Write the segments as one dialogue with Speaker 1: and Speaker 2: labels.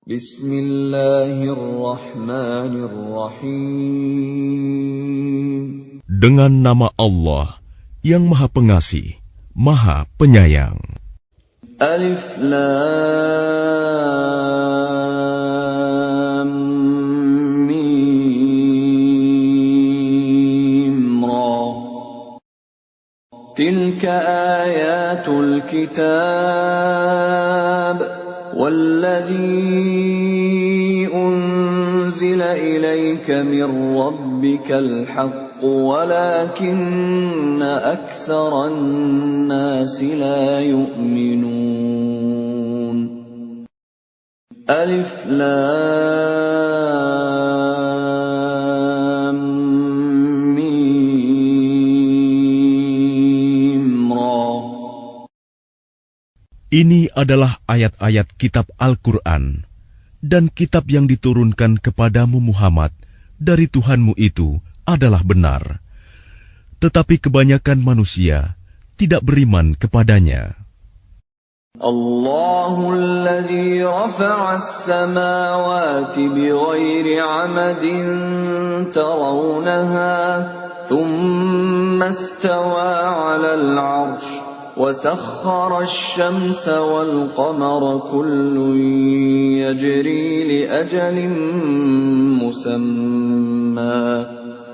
Speaker 1: Bismillahirrahmanirrahim.
Speaker 2: Dengan nama Allah yang Maha Pengasih, Maha Penyayang.
Speaker 1: Alif Lam Mim Ra. Tilka ayatul kitab والذي أنزل إليك من ربك الحق ولكن أكثر الناس لا يؤمنون ألف لام ميم را.
Speaker 2: Ini adalah ayat-ayat kitab Al-Quran, dan kitab yang diturunkan kepadamu Muhammad dari Tuhanmu itu adalah benar. Tetapi kebanyakan manusia tidak beriman kepadanya.
Speaker 1: Allahul ladzi rafa'a as-samawati bighairi 'amadin tarawnaha, thumma istawa 'alal 'arsy. وسخر الشمس والقمر كل يجري لأجل مسمى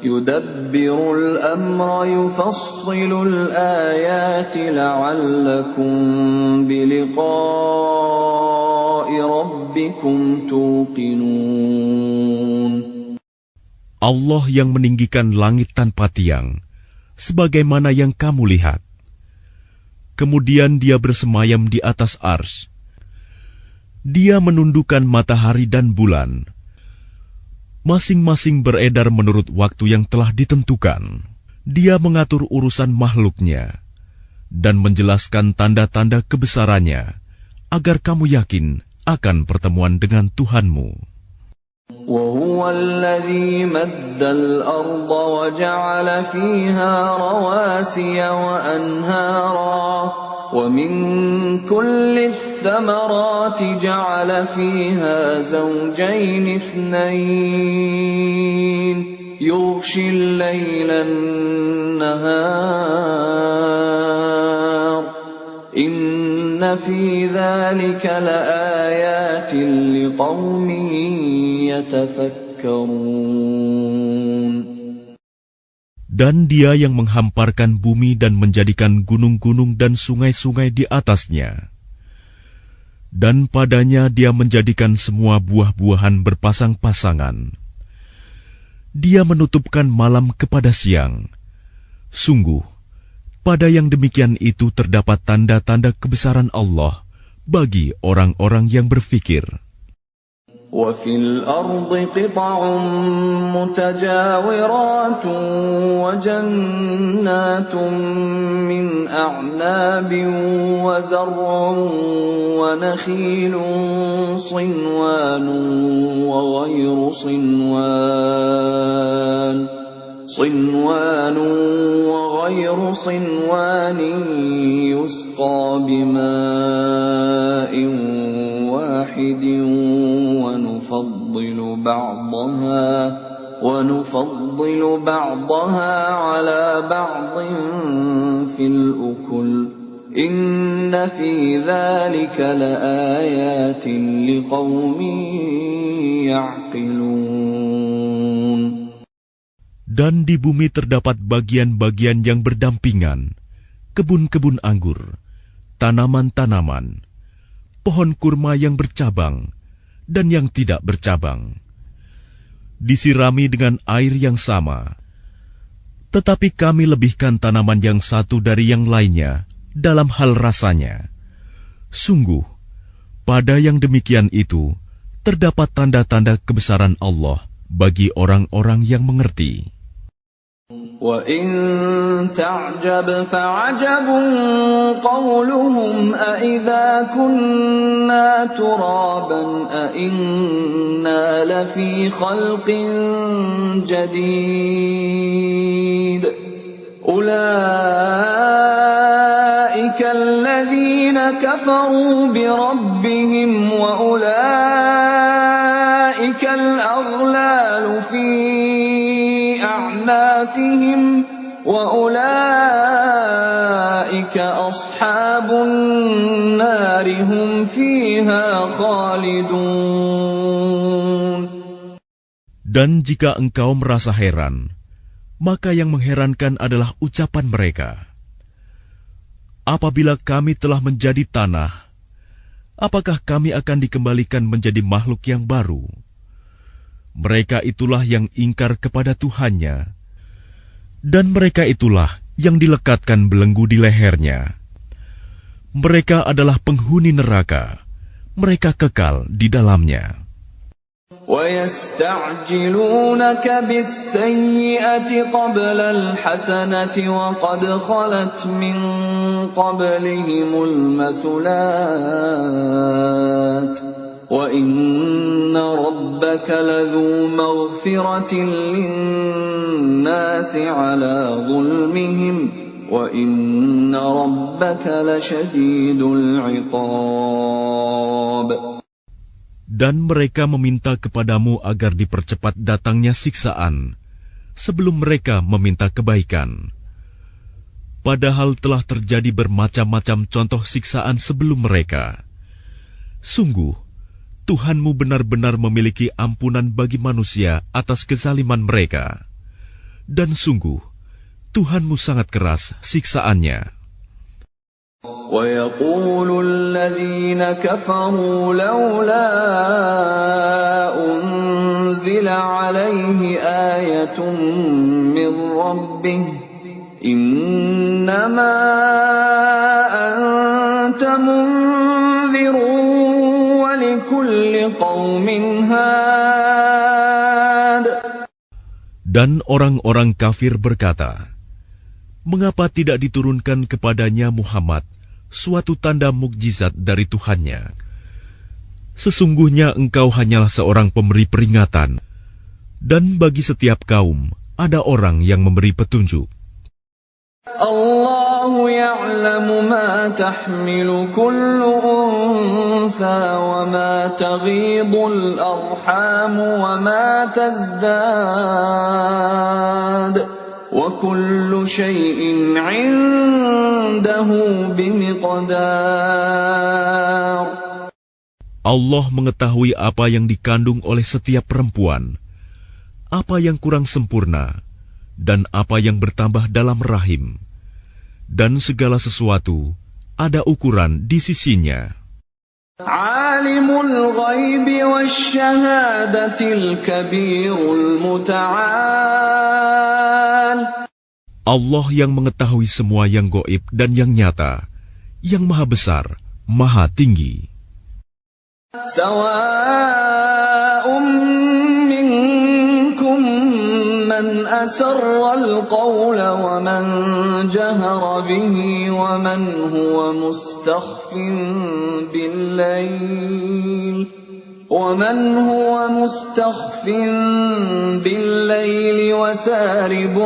Speaker 1: يدبر الأمر يفصل الآيات لعلكم بلقاء ربكم توقنون.
Speaker 2: Allah yang meninggikan langit tanpa tiang, sebagaimana yang kamu lihat. Kemudian dia bersemayam di atas ars. Dia menundukkan matahari dan bulan. Masing-masing beredar menurut waktu yang telah ditentukan. Dia mengatur urusan makhluknya dan menjelaskan tanda-tanda kebesarannya agar kamu yakin akan pertemuan dengan Tuhanmu.
Speaker 1: وهو الذي مد الأرض وجعل فيها رواسي وأنهارا ومن كل الثمرات جعل فيها زوجين اثنين يغشي الليل النهار إن في ذلك لآيات لقوم يتفكرون.
Speaker 2: Dan dia yang menghamparkan bumi dan menjadikan gunung-gunung dan sungai-sungai di atasnya. Dan padanya dia menjadikan semua buah-buahan berpasang-pasangan. Dia menutupkan malam kepada siang. Sungguh, pada yang demikian itu terdapat tanda-tanda kebesaran Allah bagi orang-orang yang berfikir.
Speaker 1: وَفِي الْأَرْضِ قِطَعٌ مُتَجَاوِرَاتٌ وَجَنَّاتٌ مِّنْ أَعْنَابٍ وَزَرْعٌ وَنَخِيلٌ صِنْوَانٌ وَغَيْرُ صِنْوَانٍ يُسْقَى بِمَاءٍ واحد ونفضل بعضها على بعض في الأكل إن في ذلك لآيات لقوم يعقلون.
Speaker 2: Dan di bumi terdapat bagian-bagian yang berdampingan, kebun-kebun anggur, tanaman-tanaman, pohon kurma yang bercabang dan yang tidak bercabang, disirami dengan air yang sama. Tetapi kami lebihkan tanaman yang satu dari yang lainnya dalam hal rasanya. Sungguh, pada yang demikian itu terdapat tanda-tanda kebesaran Allah bagi orang-orang yang mengerti.
Speaker 1: وَإِن تَعْجَبْ فَعَجَبٌ قَوْلُهُمْ أَإِذَا كُنَّا تُرَابًا أَإِنَّا لَفِي خَلْقٍ جَدِيدٍ أُولَئِكَ الَّذِينَ كَفَرُوا بِرَبِّهِمْ وَأُولَئِكَ سيئاتهم وأولئك أصحاب النار هم فيها خالدون.
Speaker 2: Dan jika engkau merasa heran, maka yang mengherankan adalah ucapan mereka. Apabila kami telah menjadi tanah, apakah kami akan dikembalikan menjadi makhluk yang baru? Mereka itulah yang ingkar kepada Tuhannya, dan mereka itulah yang dilekatkan belenggu di lehernya. Mereka adalah penghuni neraka, mereka kekal di dalamnya.
Speaker 1: وَيَسْتَعْجِلُونَكَ بِالسَّيِّئَةِ قَبْلَ الْحَسَنَةِ وَقَدْ خَلَتْ مِنْ قَبْلِهِمُ الْمَثُلَاتُ وَإِنَّ رَبَّكَ لَذُو مَغْفِرَةٍ لِلنَّاسِ عَلَى ظُلْمِهِمْ وَإِنَّ رَبَّكَ لَشَدِيدُ الْعِقَابِ.
Speaker 2: Dan mereka meminta kepadamu agar dipercepat datangnya siksaan, sebelum mereka meminta kebaikan. Padahal telah terjadi bermacam-macam contoh siksaan sebelum mereka. Sungguh, Tuhanmu benar-benar memiliki ampunan bagi manusia atas kezaliman mereka. Dan sungguh, Tuhanmu sangat keras siksaannya.
Speaker 1: وَيَقُولُ الَّذِينَ كَفَرُوا لَوْلَا أُنْزِلَ عَلَيْهِ آيَةٌ مِّن رَّبِّهِ إِنَّمَا أَنْتَ مُنذِرٌ وَلِكُلِّ قَوْمٍ هَادٍ.
Speaker 2: Dan orang-orang kafir berkata, mengapa tidak diturunkan kepadanya Muhammad suatu tanda mukjizat dari Tuhannya? Sesungguhnya engkau hanyalah seorang pemberi peringatan, dan bagi setiap kaum ada orang yang memberi petunjuk.
Speaker 1: Allahu ya'lamu ma tahmilu kullu untha wa ma taghidul arham wa ma tazdad. وَكُلُّ شَيْءٍ عِندَهُ بِمِقْدَارٍ.
Speaker 2: Allah mengetahui apa yang dikandung oleh setiap perempuan, apa yang kurang sempurna, dan apa yang bertambah dalam rahim. Dan segala sesuatu ada ukuran di sisinya.
Speaker 1: Alimul ghaibi wasyahadatil kabirul muta'al.
Speaker 2: Allah yang mengetahui semua yang gaib dan yang nyata, yang maha besar, maha tinggi.
Speaker 1: Sawa'un minkum man asarral qawla wa man jahara bihi wa man huwa mustakhfin bil-layl وَمَنْ هُوَ مُسْتَخْفٍ بِاللَّيْلِ وَسَارِبٌ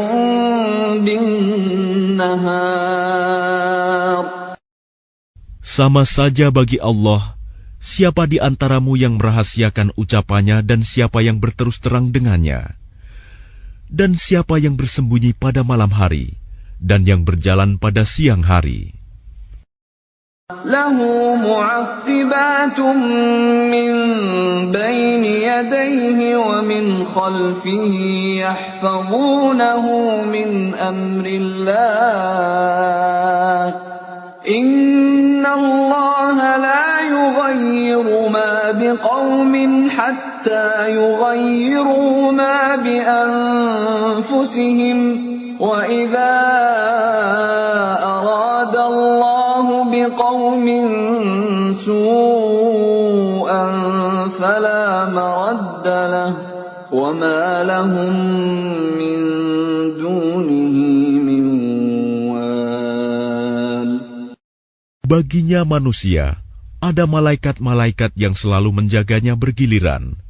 Speaker 1: بِالنَّهَارِ.
Speaker 2: Sama saja bagi Allah, siapa di antaramu yang merahasiakan ucapannya dan siapa yang berterus terang dengannya, dan siapa yang bersembunyi pada malam hari dan yang berjalan pada siang hari.
Speaker 1: له معقبات من بين يديه ومن خلفه يحفظونه من أمر الله إن الله لا يغير ما بقوم حتى يغيروا ما بأنفسهم وإذا أراد الله بقوم سوءا فلا مرد له وما لهم من دونه من وال.
Speaker 2: Baginya manusia ada malaikat-malaikat yang selalu menjaganya bergiliran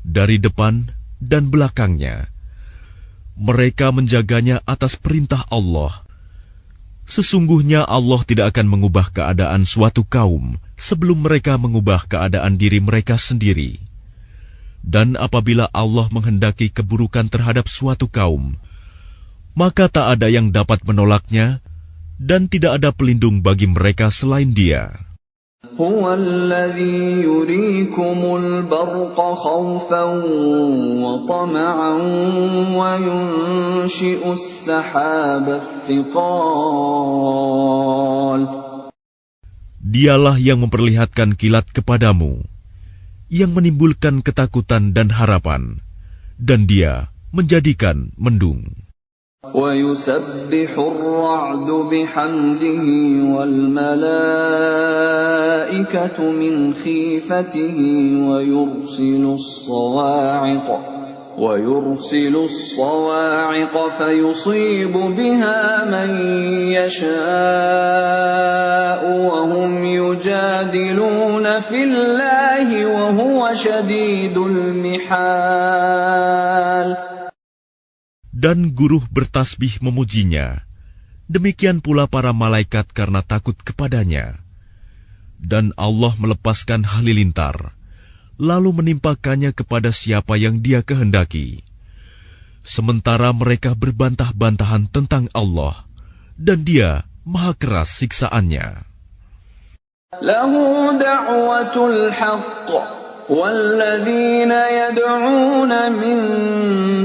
Speaker 2: dari depan dan belakangnya. Mereka menjaganya atas perintah Allah. Sesungguhnya Allah tidak akan mengubah keadaan suatu kaum sebelum mereka mengubah keadaan diri mereka sendiri. Dan apabila Allah menghendaki keburukan terhadap suatu kaum, maka tak ada yang dapat menolaknya, dan tidak ada pelindung bagi mereka selain Dia.
Speaker 1: هو الذي يريكم البرق خوفا وطمعا وينشئ السحاب الثقال.
Speaker 2: Dialah yang memperlihatkan kilat kepadamu, yang menimbulkan ketakutan dan harapan, dan Dia menjadikan mendung.
Speaker 1: وَيُسَبِّحُ الرَّعْدُ بِحَمْدِهِ وَالْمَلَائِكَةُ مِنْ خِيفَتِهِ وَيُرْسِلُ الصَّوَاعِقَ فَيُصِيبُ بِهَا مَنْ يَشَاءُ وَهُمْ يُجَادِلُونَ فِي اللَّهِ وَهُوَ شَدِيدُ الْمِحَالِ.
Speaker 2: Dan guruh bertasbih memujinya, demikian pula para malaikat karena takut kepadanya. Dan Allah melepaskan halilintar, lalu menimpakannya kepada siapa yang Dia kehendaki. Sementara mereka berbantah-bantahan tentang Allah, dan Dia maha keras siksaannya.
Speaker 1: Lahu da'watul haqq والذين يدعون من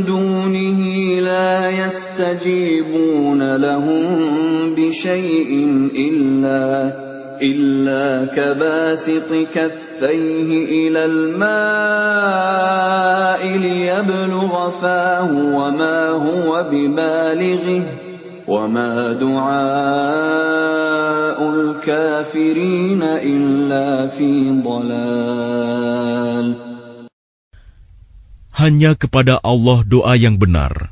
Speaker 1: دونه لا يستجيبون لهم بشيء إلا كباسط كفيه إلى الماء ليبلغ فاه وما هو ببالغه وما دعاء الكافرين إلا في ضلال.
Speaker 2: Hanya kepada Allah doa yang benar.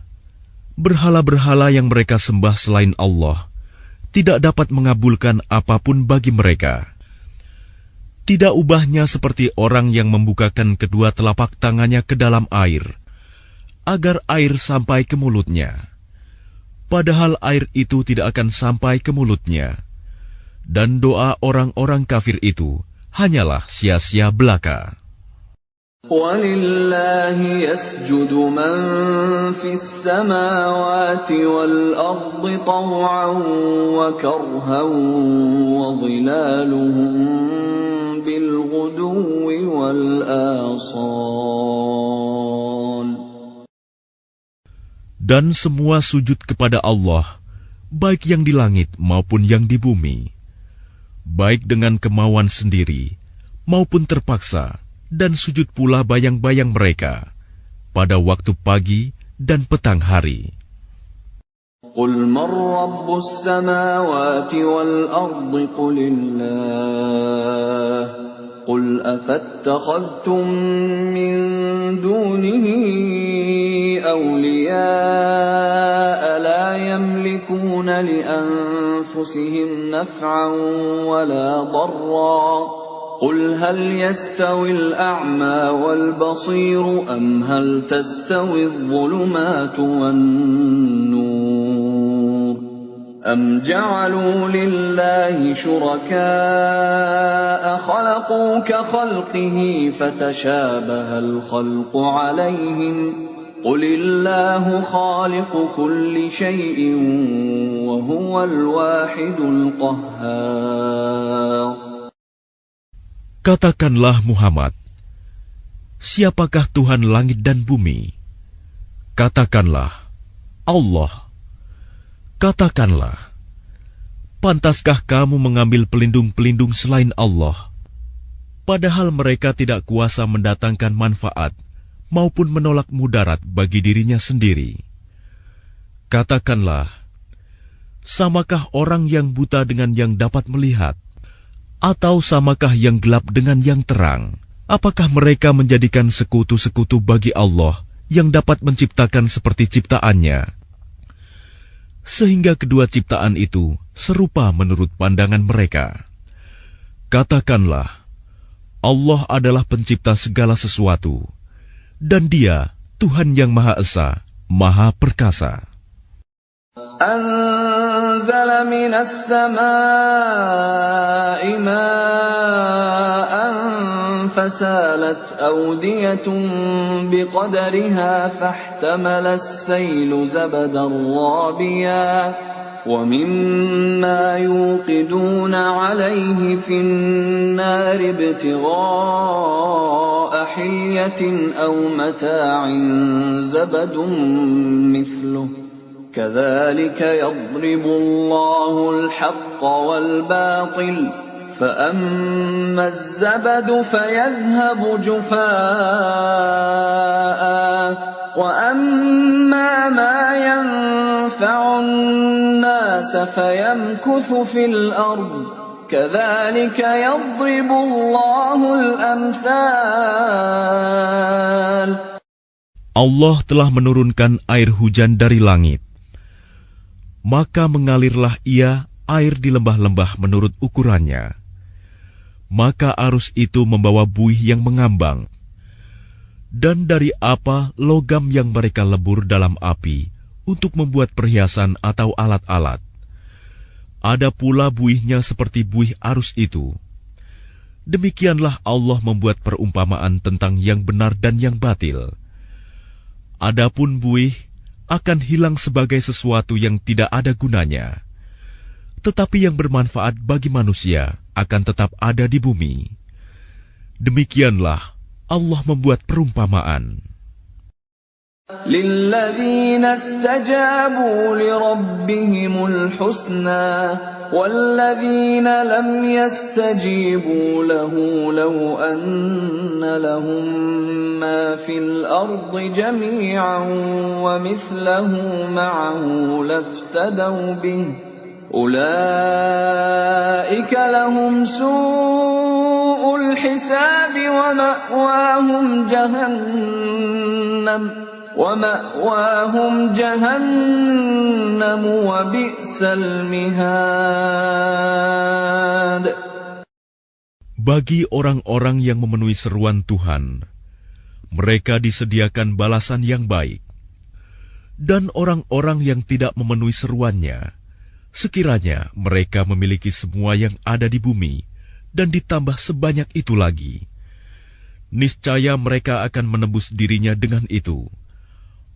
Speaker 2: Berhala-berhala yang mereka sembah selain Allah tidak dapat mengabulkan apapun bagi mereka. Tidak ubahnya seperti orang yang membukakan kedua telapak tangannya ke dalam air, agar air sampai ke mulutnya. Padahal air itu tidak akan sampai ke mulutnya. Dan doa orang-orang kafir itu hanyalah sia-sia belaka.
Speaker 1: وَلِلَّهِ يَسْجُدُ مَن فِي السَّمَاوَاتِ وَالْأَرْضِ طَوْعًا وَكَرْهًا وَظِلَالُهُم بِالْغُدُوِّ وَالْآصَالِ.
Speaker 2: Dan semua sujud kepada Allah, baik yang di langit maupun yang di bumi, baik dengan kemauan sendiri maupun terpaksa, dan sujud pula bayang-bayang mereka pada waktu pagi dan petang hari.
Speaker 1: قُلْ مَنْ رَبُّ السَّمَاوَاتِ وَالْأَرْضِ قُلِ اللَّهُ قُلْ أَفَاتَّخَذْتُمْ مِنْ دُونِهِ أَوْلِيَاءَ لَا يَمْلِكُونَ لِأَنفُسِهِمْ نَفْعًا وَلَا ضَرًّا قُلْ هَلْ يَسْتَوِي الْأَعْمَى وَالْبَصِيرُ أَمْ هَلْ تَسْتَوِي الظُّلُمَاتُ وَالنُّورُ أَمْ جَعَلُوا لِلَّهِ شُرَكَاءَ خَلَقُوا كَخَلْقِهِ فَتَشَابَهَ الْخَلْقُ عَلَيْهِمْ قُلِ اللَّهُ خَالِقُ كُلِّ شَيْءٍ وَهُوَ الْوَاحِدُ الْقَهَّارُ.
Speaker 2: Katakanlah Muhammad, siapakah Tuhan langit dan bumi? Katakanlah, Allah. Katakanlah, pantaskah kamu mengambil pelindung-pelindung selain Allah, padahal mereka tidak kuasa mendatangkan manfaat maupun menolak mudarat bagi dirinya sendiri? Katakanlah, samakah orang yang buta dengan yang dapat melihat? Atau samakah yang gelap dengan yang terang? Apakah mereka menjadikan sekutu-sekutu bagi Allah yang dapat menciptakan seperti ciptaannya? Sehingga kedua ciptaan itu serupa menurut pandangan mereka. Katakanlah, Allah adalah pencipta segala sesuatu, dan Dia Tuhan yang Maha Esa, Maha Perkasa.
Speaker 1: أنزل أنزل من السماء ماء فسالت أودية بقدرها فاحتمل السيل زبدا رابيا ومما يوقدون عليه في النار ابتغاء حلية أو متاع زبد مثله كذلك يضرب الله الحق والباطل فأما الزبد فيذهب جفاء وأما ما ينفع الناس فيمكث في الأرض كذلك يضرب الله الأمثال.
Speaker 2: Allah telah menurunkan air hujan dari langit. Maka mengalirlah ia air di lembah-lembah menurut ukurannya. Maka arus itu membawa buih yang mengambang. Dan dari apa logam yang mereka lebur dalam api untuk membuat perhiasan atau alat-alat. Ada pula buihnya seperti buih arus itu. Demikianlah Allah membuat perumpamaan tentang yang benar dan yang batil. Adapun buih akan hilang sebagai sesuatu yang tidak ada gunanya. Tetapi yang bermanfaat bagi manusia akan tetap ada di bumi. Demikianlah Allah membuat perumpamaan.
Speaker 1: لِلَّذِينَ اسْتَجَابُوا لِرَبِّهِمُ الْحُسْنَى وَالَّذِينَ لَمْ يَسْتَجِيبُوا لَهُ لَوْ أَنَّ لَهُم مَّا فِي الْأَرْضِ جَمِيعًا وَمِثْلَهُ مَعَهُ لَافْتَدَوْا بِهِ أُولَئِكَ لَهُمْ سُوءُ الْحِسَابِ وَمَأْوَاهُمْ جَهَنَّمُ وَبِئْسَ الْمِهَادُ.
Speaker 2: Bagi orang-orang yang memenuhi seruan Tuhan, mereka disediakan balasan yang baik. Dan orang-orang yang tidak memenuhi seruannya, sekiranya mereka memiliki semua yang ada di bumi dan ditambah sebanyak itu lagi, niscaya mereka akan menembus dirinya dengan itu.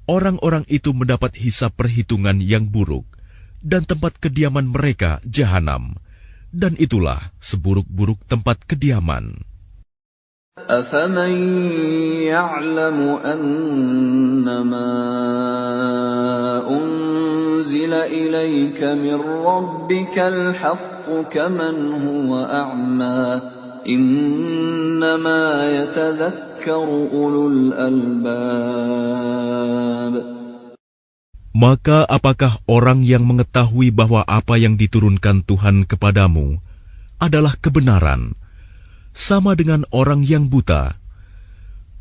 Speaker 2: Orang-orang itu mendapat hisab perhitungan yang buruk, dan tempat kediaman mereka jahanam, dan itulah seburuk-buruk tempat kediaman.
Speaker 1: أَفَمَن يَعْلَمُ أَنَّمَا أُنزِلَ إِلَيْكَ مِن رَّبِّكَ الْحَقُّ كَمَنْ هُوَ أَعْمَىٰ إِنَّمَا يَتَذَكَّرُ أُولُو الْأَلْبَابِ.
Speaker 2: Maka apakah orang yang mengetahui bahwa apa yang diturunkan Tuhan kepadamu adalah kebenaran, sama dengan orang yang buta?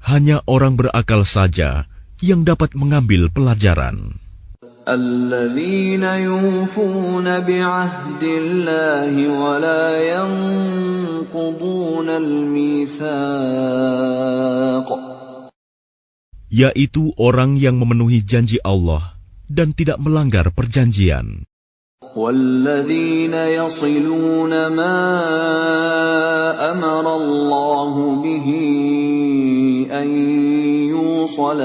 Speaker 2: Hanya orang berakal saja yang dapat mengambil pelajaran.
Speaker 1: الَّذِينَ يُوفُونَ بِعَهْدِ اللَّهِ وَلَا يَنقُضُونَ الْمِيثَاقَ.
Speaker 2: Yaitu orang yang memenuhi janji Allah dan tidak melanggar perjanjian.
Speaker 1: وَالَّذِينَ يَصِلُونَ مَا أَمَرَ اللَّهُ بِهِ أَن يُوصَلَ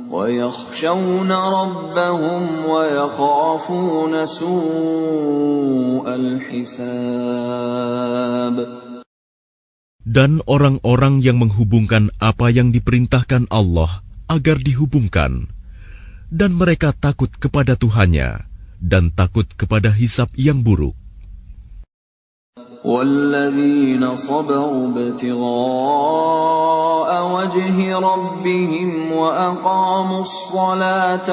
Speaker 1: وَيَخْشَوْنَ رَبَّهُمْ وَيَخَافُونَ سُوءَ الْحِسَابِ.
Speaker 2: Dan orang-orang yang menghubungkan apa yang diperintahkan Allah agar dihubungkan, dan mereka takut kepada Tuhannya dan takut kepada hisab yang buruk.
Speaker 1: وَالَّذِينَ صَبَرُوا ابْتِغَاءَ وَجْهِ رَبِّهِمْ وَأَقَامُوا الصَّلَاةَ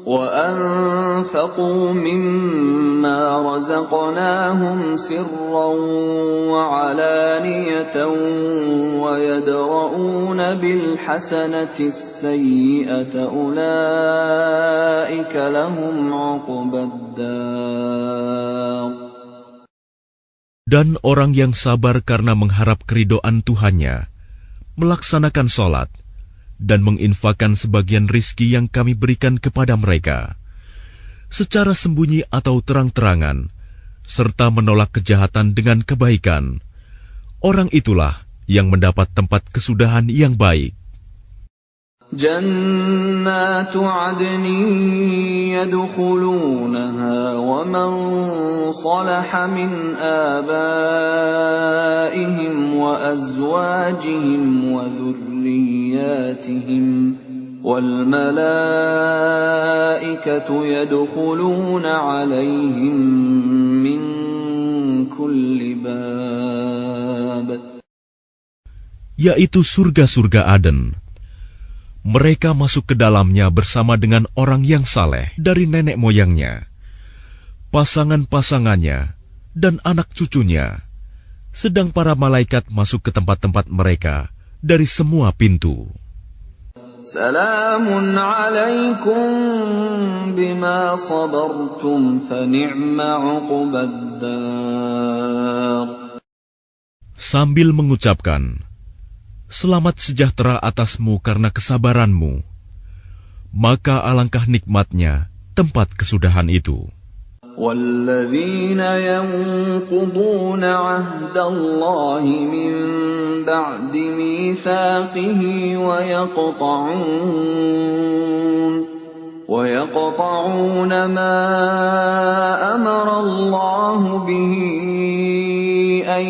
Speaker 1: وَأَنفَقُوا مِمَّا رَزَقْنَاهُمْ سِرًّا وَعَلَانِيَةً وَيَدْرَءُونَ بِالْحَسَنَةِ السَّيِّئَةَ أُولَئِكَ لَهُمْ عُقْبَى الدَّارِ.
Speaker 2: Dan orang yang sabar karena mengharap keridhaan Tuhannya, melaksanakan sholat, dan menginfakkan sebagian rizki yang kami berikan kepada mereka, secara sembunyi atau terang-terangan, serta menolak kejahatan dengan kebaikan, orang itulah yang mendapat tempat kesudahan yang baik.
Speaker 1: جنات عدن يدخلونها ومن صلح من آبائهم وأزواجهم وذرياتهم والملائكة يدخلون عليهم من كل باب.
Speaker 2: Yaitu surga-surga Aden. Mereka masuk ke dalamnya bersama dengan orang yang saleh dari nenek moyangnya, pasangan-pasangannya, dan anak cucunya, sedang para malaikat masuk ke tempat-tempat mereka dari semua pintu.
Speaker 1: Salamun alaikum bima sabartum fa ni'ma uqbaddar.
Speaker 2: Sambil mengucapkan, selamat sejahtera atasmu karena kesabaranmu, maka alangkah nikmatnya tempat kesudahan itu.
Speaker 1: وَالَّذِينَ يَنقُضُونَ عَهْدَ اللَّهِ مِن بَعْدِ مِيثَاقِهِ وَيَقْطَعُونَ مَا أَمَرَ اللَّهُ بِهِ أَن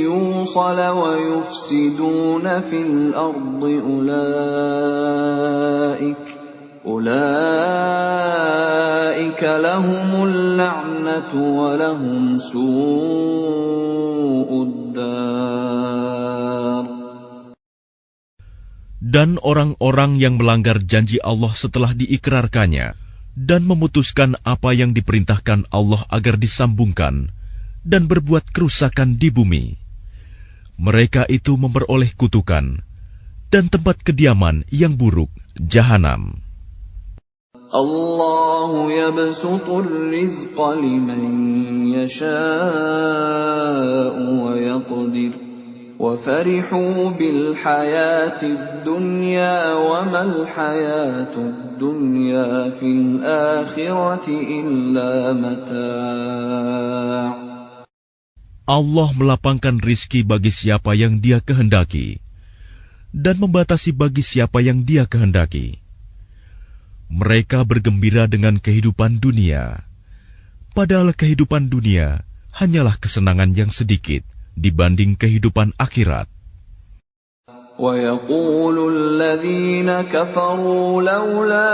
Speaker 1: يُوصَلَ وَيُفْسِدُونَ فِي الْأَرْضِ أُولَئِكَ لَهُمُ اللَّعْنَةُ وَلَهُمْ سُوءُ الدَّارِ.
Speaker 2: Dan orang-orang yang melanggar janji Allah setelah diikrarkannya dan memutuskan apa yang diperintahkan Allah agar disambungkan dan berbuat kerusakan di bumi, mereka itu memperoleh kutukan dan tempat kediaman yang buruk, Jahanam.
Speaker 1: Allahu yabsutur rizqa liman yasha'u wa yaqdir wa farihu bil hayatid dunya wa mal hayatud dunya fil akhirati illa mata'.
Speaker 2: Allah melapangkan rizki bagi siapa yang Dia kehendaki dan membatasi bagi siapa yang Dia kehendaki. Mereka bergembira dengan kehidupan dunia, padahal kehidupan dunia hanyalah kesenangan yang sedikit dibanding kehidupan akhirat.
Speaker 1: وَيَقُولُ الَّذِينَ كَفَرُوا لَوْلَا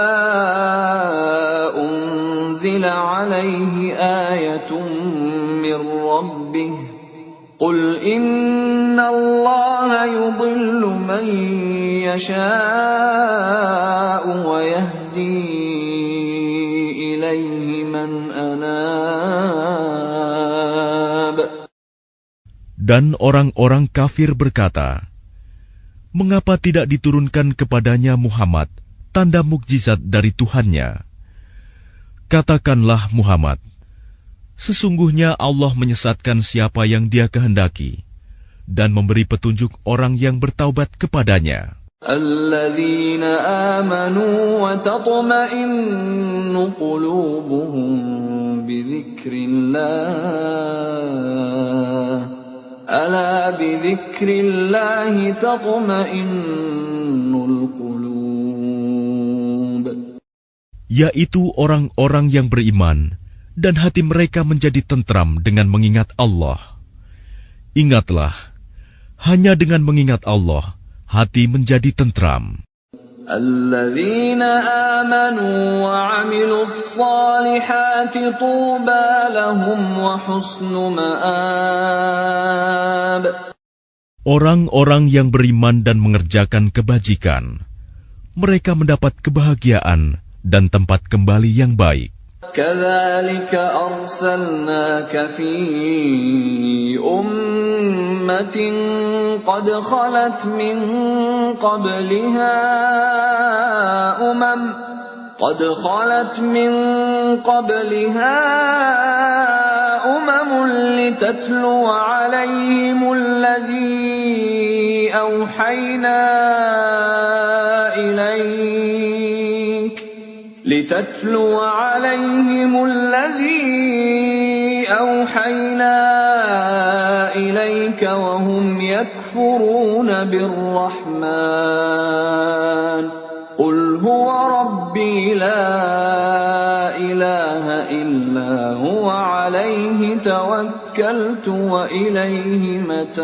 Speaker 1: أُنزِلَ عَلَيْهِ آيَةٌ مِّن رَّبِّهِ قُلْ إِنَّ اللَّهَ يُضِلُّ مَن يَشَاءُ وَيَهْدِي إِلَيْهِ مَنْ أَنَابَ.
Speaker 2: Dan orang-orang kafir berkata, mengapa tidak diturunkan kepadanya Muhammad tanda mukjizat dari Tuhannya? Katakanlah Muhammad, sesungguhnya Allah menyesatkan siapa yang Dia kehendaki dan memberi petunjuk orang yang bertaubat kepadanya.
Speaker 1: الَّذِينَ آمَنُوا وَتَطْمَئِنُّ قُلُوبُهُم بِذِكْرِ اللَّهِ أَلَا بِذِكْرِ اللَّهِ تَطْمَئِنُّ الْقُلُوبُ.
Speaker 2: Yaitu orang-orang yang beriman dan hati mereka menjadi tentram dengan mengingat Allah. Ingatlah, hanya dengan mengingat Allah, hati menjadi tentram.
Speaker 1: الَّذِينَ آمَنُوا وَعَمِلُوا الصَّالِحَاتِ طُوبَى لَهُمْ وَحُسْنُ مَآبٍ.
Speaker 2: Orang-orang yang beriman dan mengerjakan kebajikan, mereka mendapat kebahagiaan dan tempat kembali yang baik.
Speaker 1: كَذَلِكَ أَرْسَلْنَاكَ فِي أُمَّةٍ قَدْ خَلَتْ مِنْ قَبْلِهَا أُمَمٌ لِتَتْلُوَ عَلَيْهِمُ الَّذِي أَوْحَيْنَا لِتَتْلُوَ عَلَيْهِمُ الَّذِي أَوْحَيْنَا إِلَيْكَ وَهُمْ يَكْفُرُونَ بِالرَّحْمَنِ قُلْ هُوَ رَبِّي لَا إِلَٰهَ إِلَّا هُوَ عَلَيْهِ تَوَكَّلْتُ وَإِلَيْهِ مَتَابِ.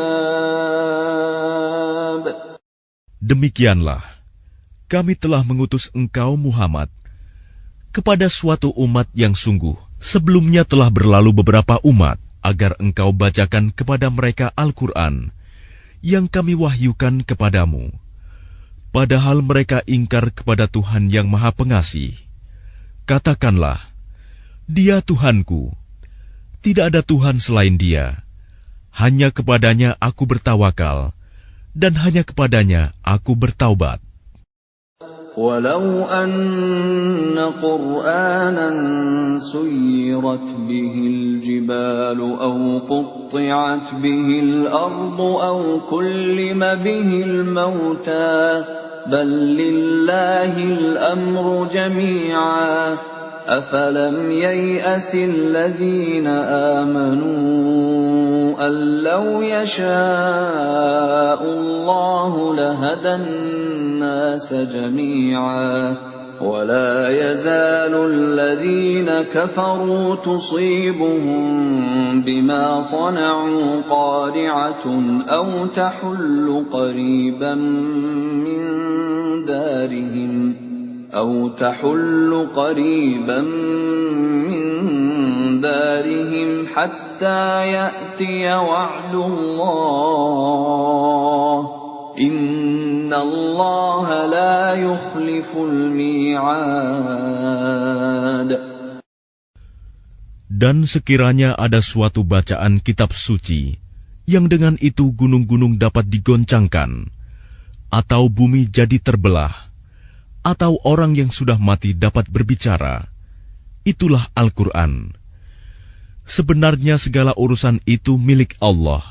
Speaker 2: Demikianlah, kami telah mengutus engkau Muhammad kepada suatu umat yang sungguh sebelumnya telah berlalu beberapa umat, agar engkau bacakan kepada mereka Al-Quran yang kami wahyukan kepadamu. Padahal mereka ingkar kepada Tuhan yang Maha Pengasih. Katakanlah, Dia Tuhanku, tidak ada Tuhan selain Dia. Hanya kepadanya aku bertawakal, dan hanya kepadanya aku bertaubat.
Speaker 1: وَلَوْ أَنَّ قُرْآنًا سُيِّرَتْ بِهِ الْجِبَالُ أَوْ قُطِّعَتْ بِهِ الْأَرْضُ أَوْ كُلِّمَ بِهِ الْمَوْتَى بَل لِّلَّهِ الْأَمْرُ جَمِيعًا أَفَلَمْ يَيْأَسِ الَّذِينَ آمَنُوا أَن لَّوْ يَشَاءُ اللَّهُ لَهَدَى النَّاسَ جَمِيعًا وَلَا يَزَالُ الَّذِينَ كَفَرُوا تُصِيبُهُم بِمَا صَنَعُوا قَارِعَةٌ أَوْ تَحُلُّ قَرِيبًا مِّن دَارِهِمْ حَتَّى يَأْتِيَ وَعْدُ اللَّهِ إِنَّ اللَّهَ لَا يُخْلِفُ الْمِيعَادَ.
Speaker 2: Dan sekiranya ada suatu bacaan kitab suci yang dengan itu gunung-gunung dapat digoncangkan, atau bumi jadi terbelah, atau orang yang sudah mati dapat berbicara, itulah Al-Quran. Sebenarnya segala urusan itu milik Allah.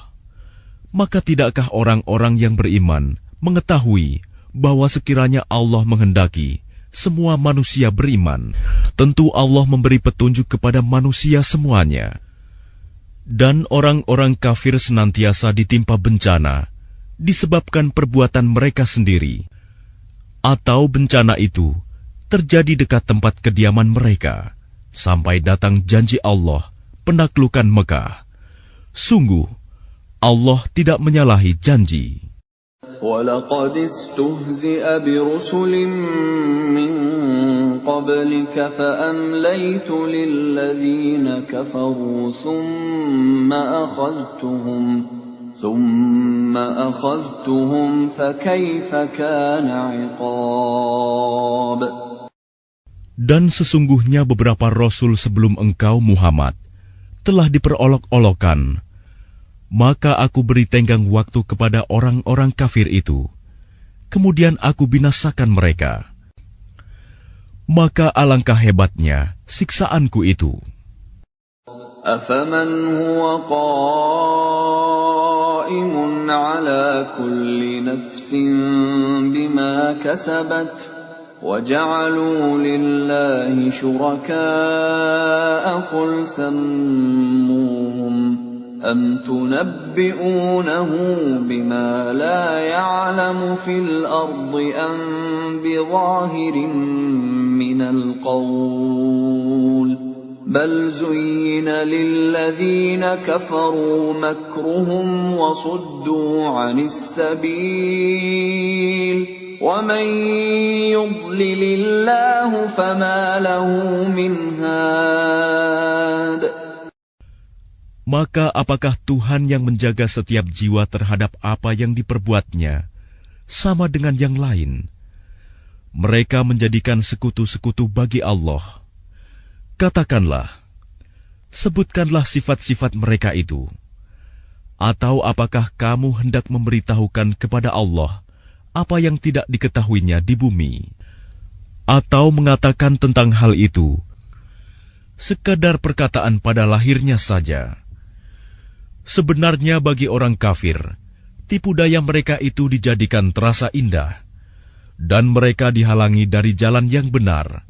Speaker 2: Maka tidakkah orang-orang yang beriman mengetahui bahwa sekiranya Allah menghendaki semua manusia beriman, tentu Allah memberi petunjuk kepada manusia semuanya. Dan orang-orang kafir senantiasa ditimpa bencana disebabkan perbuatan mereka sendiri, atau bencana itu terjadi dekat tempat kediaman mereka, sampai datang janji Allah penaklukan Mekah. Sungguh, Allah tidak menyalahi janji.
Speaker 1: وَلَقَدِ اسْتُهْزِئَ بِرُسُلٍ مِّن قَبْلِكَ فَأَمْلَيْتُ لِلَّذِينَ كَفَرُوا ثُمَّ أَخَذْتُهُمْ فَكَيْفَ كَانَ عِقَابِ.
Speaker 2: Dan sesungguhnya beberapa rasul sebelum engkau Muhammad telah diperolok-olokkan, maka aku beri tenggang waktu kepada orang-orang kafir itu, kemudian aku binasakan mereka. Maka alangkah hebatnya siksaanku itu.
Speaker 1: أَفَمَنْ هُوَ قَائِمٌ عَلَى كُلِّ نَفْسٍ بِمَا كَسَبَتْ وَجَعَلُوا لِلَّهِ شُرَكَاءَ قُلْ سَمُّوهُمْ أَمْ تُنَبِّئُونَهُ بِمَا لَا يَعْلَمُ فِي الْأَرْضِ أَمْ بِظَاهِرٍ مِّنَ الْقَوْلِ بَلْ زُيِّنَ لِلَّذِينَ كَفَرُوا مَكْرُهُمْ وَصُدُّوا عَنِ السَّبِيلِ وَمَن يُضْلِلِ اللَّهُ فَمَا لَهُ مِنْ هَادٍ.
Speaker 2: Maka apakah Tuhan yang menjaga setiap jiwa terhadap apa yang diperbuatnya sama dengan yang lain? Mereka menjadikan sekutu-sekutu bagi Allah. Katakanlah, sebutkanlah sifat-sifat mereka itu. Atau apakah kamu hendak memberitahukan kepada Allah apa yang tidak diketahuinya di bumi? Atau mengatakan tentang hal itu sekadar perkataan pada lahirnya saja? Sebenarnya bagi orang kafir, tipu daya mereka itu dijadikan terasa indah, dan mereka dihalangi dari jalan yang benar.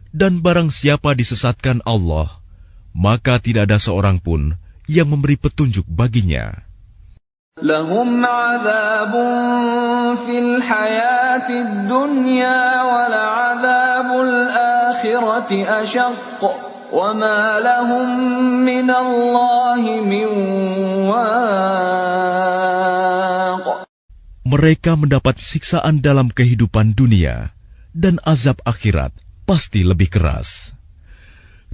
Speaker 2: Dan barang siapa disesatkan Allah, maka tidak ada seorang pun yang memberi petunjuk baginya.
Speaker 1: Lahum 'adzabun fil hayatid dunya wa la'adzabul akhirati ashaq wa ma lahum minallahi min waq.
Speaker 2: Mereka mendapat siksaan dalam kehidupan dunia, dan azab akhirat pasti lebih keras.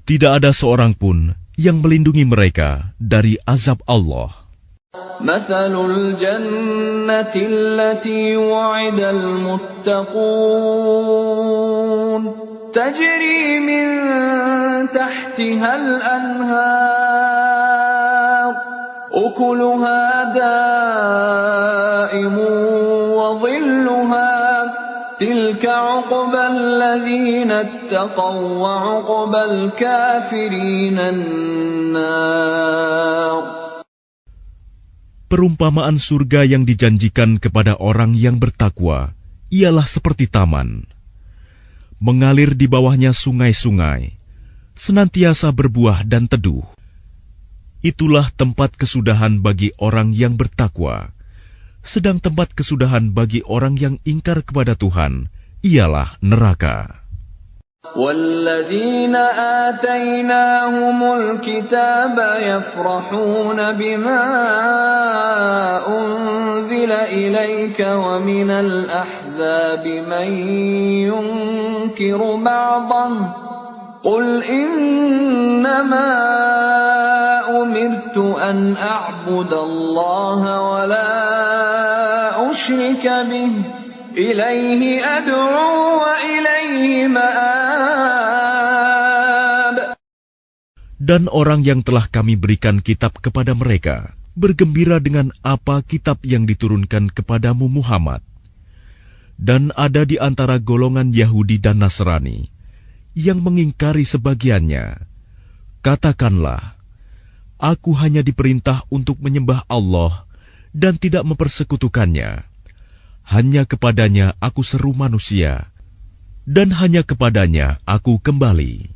Speaker 2: Tidak ada seorang pun yang melindungi mereka dari azab Allah.
Speaker 1: Mathalul jannati allati wu'idal muttaqun tajri min tahtihal anhar ukuluha da'imun wa dhilluha tilka 'uqbal ladzina ittaqaw wa 'uqbal kafirina an-nar.
Speaker 2: Perumpamaan surga yang dijanjikan kepada orang yang bertakwa ialah seperti taman. Mengalir di bawahnya sungai-sungai, senantiasa berbuah dan teduh. Itulah tempat kesudahan bagi orang yang bertakwa. Sedang tempat kesudahan bagi orang yang ingkar kepada Tuhan ialah neraka.
Speaker 1: وَالَّذِينَ آتَيْنَاهُمُ الْكِتَابَ يَفْرَحُونَ بِمَا أُنْزِلَ إِلَيْكَ وَمِنَ الْأَحْزَابِ مَنْ يُنْكِرُ بَعْضَهُ قُلْ إِنَّمَا أُمِرْتُ أَنْ أَعْبُدَ اللَّهَ وَلَا أُشْرِكَ بِهِ إِلَيْهِ أَدْعُو وَإِلَيْهِ مَآبِ.
Speaker 2: Dan orang yang telah kami berikan kitab kepada mereka bergembira dengan apa kitab yang diturunkan kepadamu Muhammad. Dan ada di antara golongan Yahudi dan Nasrani yang mengingkari sebagiannya. Katakanlah, aku hanya diperintah untuk menyembah Allah dan tidak mempersekutukannya. Hanya kepadanya aku seru manusia, dan hanya kepadanya aku kembali.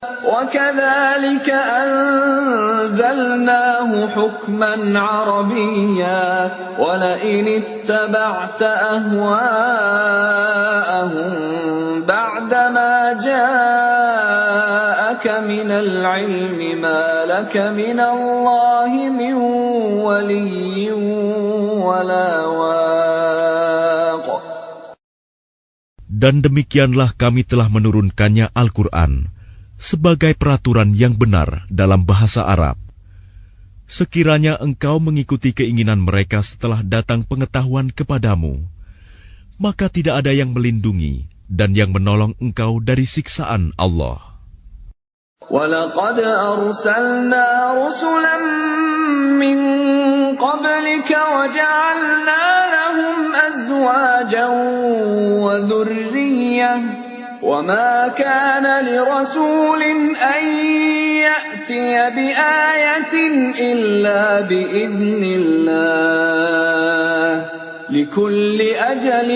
Speaker 1: وَكَذَلِكَ أَنزَلْنَاهُ حُكْمًا عَرَبِيًّا وَلَئِنِ اتَّبَعْتَ أَهْوَاءَهُمْ بَعْدَمَا جَاءَكَ مِنَ الْعِلْمِ مَا لَكَ مِنَ اللَّهِ مِنْ وَلِيٍّ وَلَا وَاقٍ.
Speaker 2: Dan demikianlah kami telah menurunkannya Al-Quran sebagai peraturan yang benar dalam bahasa Arab. Sekiranya engkau mengikuti keinginan mereka setelah datang pengetahuan kepadamu, maka tidak ada yang melindungi dan yang menolong engkau dari siksaan Allah.
Speaker 1: وَلَقَدْ أَرْسَلْنَا رُسُلًا مِّن قَبْلِكَ وَجَعَلْنَا لَهُمْ أَزْوَاجًا وَذُرِّيَّةً وَمَا كَانَ لِرَسُولٍ أَن يَأْتِيَ بِآيَةٍ إِلَّا بِإِذْنِ اللَّهِ لِكُلِّ أَجَلٍ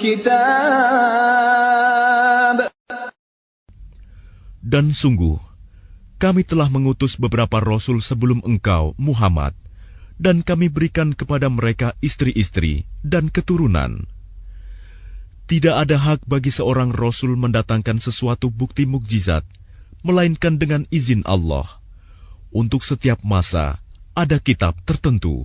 Speaker 1: كِتَابٌ.
Speaker 2: Dan sungguh, kami telah mengutus beberapa rasul sebelum engkau, Muhammad, dan kami berikan kepada mereka istri-istri dan keturunan. Tidak ada hak bagi seorang rasul mendatangkan sesuatu bukti mukjizat, melainkan dengan izin Allah. Untuk setiap masa, ada kitab tertentu.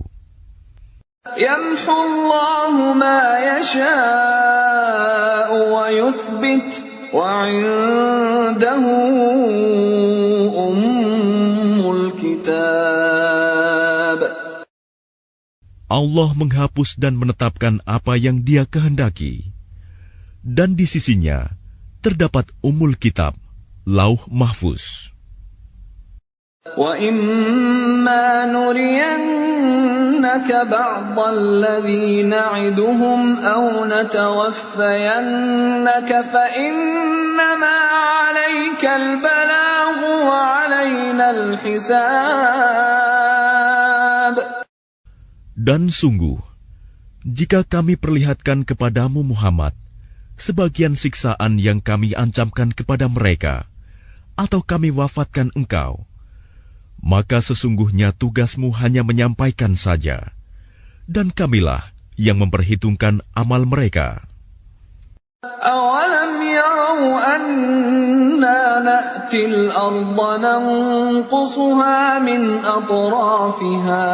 Speaker 1: يَمْحُو اللَّهُ مَا يَشَاءُ وَيُثْبِتُ وَعِندَهُ أُمُّ الْكِتَابِ.
Speaker 2: Allah menghapus dan menetapkan apa yang Dia kehendaki. Dan di sisinya terdapat Ummul Kitab, Lauh Mahfuz.
Speaker 1: وَإِمَّا نُرِيَنَّكَ بَعْضَ الَّذِي نَعِدُهُمْ أَوْ نَتَوَفَّيَنَّكَ فَإِنَّمَا عَلَيْكَ الْبَلَاغُ وَعَلَيْنَا الْحِسَابُ.
Speaker 2: Dan sungguh, jika kami perlihatkan kepadamu Muhammad sebagian siksaan yang kami ancamkan kepada mereka, atau kami wafatkan engkau, maka sesungguhnya tugasmu hanya menyampaikan saja, dan kamilah yang memperhitungkan amal mereka.
Speaker 1: أَوَلَمْ يَرَوْا أَنَّا نَأْتِي الْأَرْضَ نَنقُصُهَا مِنْ أَطْرَافِهَا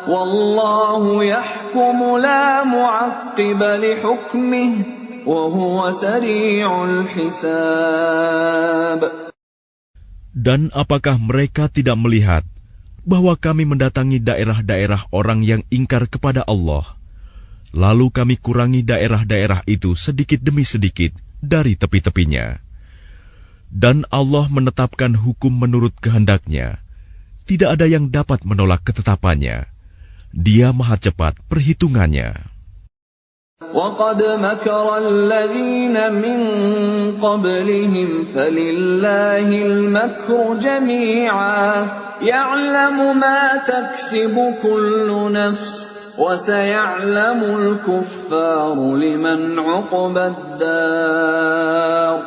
Speaker 1: وَاللَّهُ يَحْكُمُ لَا مُعَقِّبَ لِحُكْمِهِ وَهُوَ سَرِيعُ الْحِسَابِ.
Speaker 2: Dan apakah mereka tidak melihat bahwa kami mendatangi daerah-daerah orang yang ingkar kepada Allah, lalu kami kurangi daerah-daerah itu sedikit demi sedikit dari tepi-tepinya. Dan Allah menetapkan hukum menurut kehendaknya. Tidak ada yang dapat menolak ketetapannya. Dia maha cepat perhitungannya.
Speaker 1: وَقَدْ مَكَرَ الَّذِينَ مِنْ قَبْلِهِمْ فَلِلَّهِ الْمَكْرُ جَمِيعًا يَعْلَمُ مَا تَكْسِبُ كُلُّ نَفْسٍ وَسَيَعْلَمُ الْكُفَّارُ لِمَنْ عُقْبَى الدَّارِ.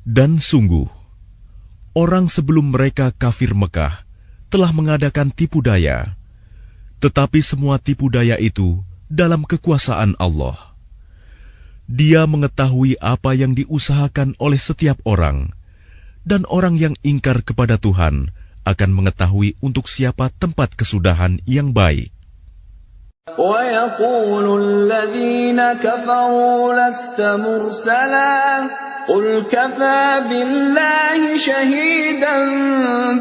Speaker 2: Dan sungguh, orang sebelum mereka kafir Mekah telah mengadakan tipu daya, tetapi semua tipu daya itu dalam kekuasaan Allah. Dia mengetahui apa yang diusahakan oleh setiap orang, dan orang yang ingkar kepada Tuhan akan mengetahui untuk siapa tempat kesudahan yang baik.
Speaker 1: وَيَقُولُ الَّذِينَ كَفَرُوا لَسْتَ مُرْسَلًا قُلْ كَفَى بِاللَّهِ شَهِيدًا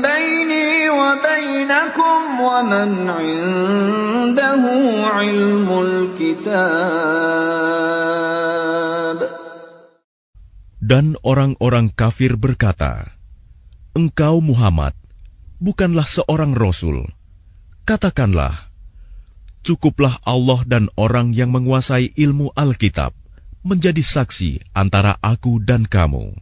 Speaker 1: بَيْنِي وَبَيْنَكُمْ وَمَنْ عِندَهُ عِلْمُ الْكِتَابِ.
Speaker 2: Dan orang-orang kafir berkata, "Engkau Muhammad bukanlah seorang rasul." Katakanlah, cukuplah Allah dan orang yang menguasai ilmu Alkitab menjadi saksi antara aku dan kamu.